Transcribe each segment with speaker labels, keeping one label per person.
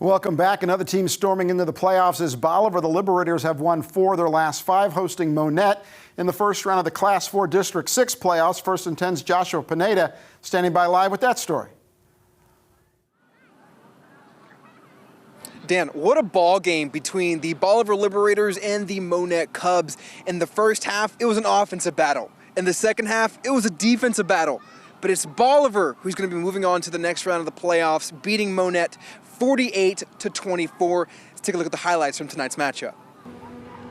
Speaker 1: Welcome back. Another team storming into the playoffs is Bolivar. The Liberators have won 4 of their last 5, hosting Monett in the first round of the Class 4 District 6 playoffs. First and 10's Joshua Pineda standing by live with that story.
Speaker 2: Dan, what a ball game between the Bolivar Liberators and the Monett Cubs. In the first half, it was an offensive battle. In the second half, it was a defensive battle. But it's Bolivar who's going to be moving on to the next round of the playoffs, beating Monett 48-24. Let's take a look at the highlights from tonight's matchup.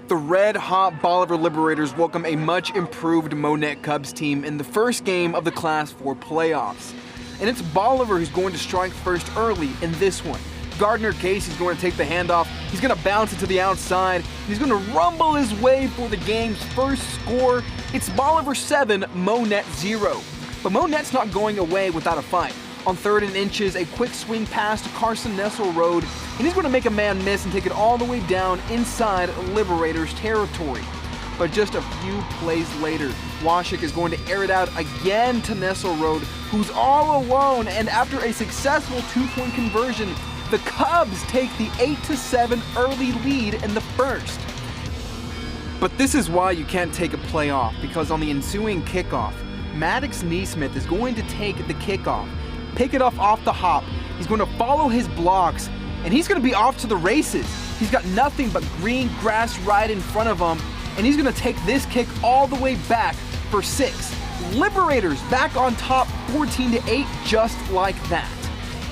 Speaker 2: The red-hot Bolivar Liberators welcome a much-improved Monett Cubs team in the first game of the Class 4 playoffs. And it's Bolivar who's going to strike first early in this one. Gardner Casey's going to take the handoff. He's going to bounce it to the outside. He's going to rumble his way for the game's first score. It's Bolivar 7, Monett 0. But Monett's not going away without a fight. On 3rd and inches, a quick swing pass to Carson Nesselrode, and he's going to make a man miss and take it all the way down inside Liberators territory. But just a few plays later, Washik is going to air it out again to Nesselrode, who's all alone, and after a successful 2-point conversion, the Cubs take the 8-7 early lead in the first. But this is why you can't take a play off, because on the ensuing kickoff, Maddox Neesmith is going to take the kickoff, pick it off the hop. He's going to follow his blocks, and he's going to be off to the races. He's got nothing but green grass right in front of him, and he's going to take this kick all the way back for 6. Liberators back on top 14-8 just like that.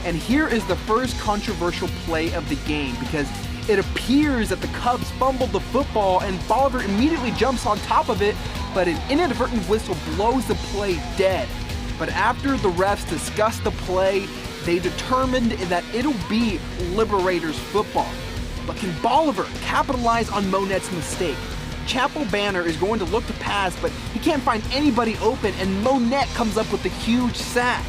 Speaker 2: And here is the first controversial play of the game, because it appears that the Cubs fumbled the football and Bolivar immediately jumps on top of it, but an inadvertent whistle blows the play dead. But after the refs discussed the play, they determined that it'll be Liberators football. But can Bolivar capitalize on Monett's mistake? Chapel Banner is going to look to pass, but he can't find anybody open, and Monett comes up with a huge sack.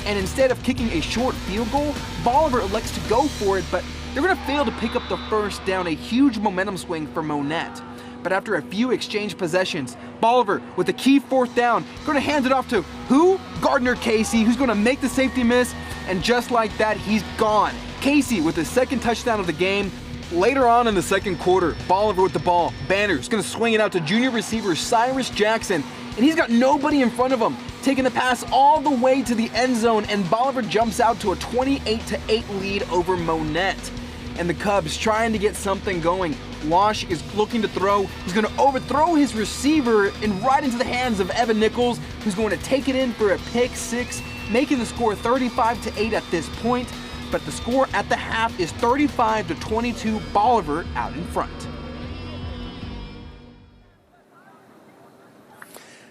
Speaker 2: And instead of kicking a short field goal, Bolivar elects to go for it, but they're going to fail to pick up the first down, a huge momentum swing for Monett. But after a few exchange possessions, Bolivar, with a key 4th down, going to hand it off to who? Gardner Casey, who's going to make the safety miss, and just like that, he's gone. Casey with his 2nd touchdown of the game. Later on in the second quarter, Bolivar with the ball. Banner's going to swing it out to junior receiver Cyrus Jackson, and he's got nobody in front of him, taking the pass all the way to the end zone, and Bolivar jumps out to a 28-8 lead over Monett. And the Cubs trying to get something going. Wash is looking to throw. He's going to overthrow his receiver and right into the hands of Evan Nichols, who's going to take it in for a pick 6, making the score 35-8 at this point. But the score at the half is 35-22, Bolivar out in front.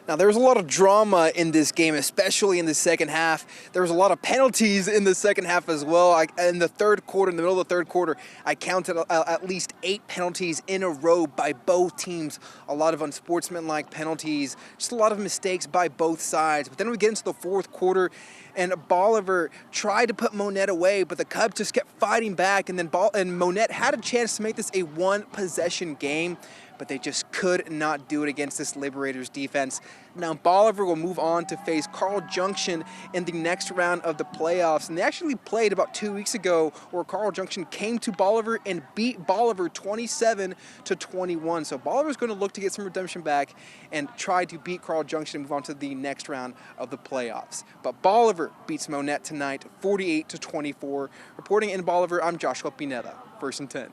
Speaker 2: Now, there was a lot of drama in this game, especially in the second half. There was a lot of penalties in the second half as well. In the third quarter, in the middle of the third quarter, I counted at least 8 penalties in a row by both teams. A lot of unsportsmanlike penalties, just a lot of mistakes by both sides. But then we get into the fourth quarter, and Bolivar tried to put Monett away, but the Cubs just kept fighting back, and then Monett had a chance to make this a 1-possession game, but they just could not do it against this Liberators defense. Now Bolivar will move on to face Carl Junction in the next round of the playoffs. And they actually played about 2 weeks ago where Carl Junction came to Bolivar and beat Bolivar 27-21. So Bolivar is going to look to get some redemption back and try to beat Carl Junction and move on to the next round of the playoffs. But Bolivar beats Monett tonight 48-24. Reporting in Bolivar, I'm Joshua Pineda, 1st and 10.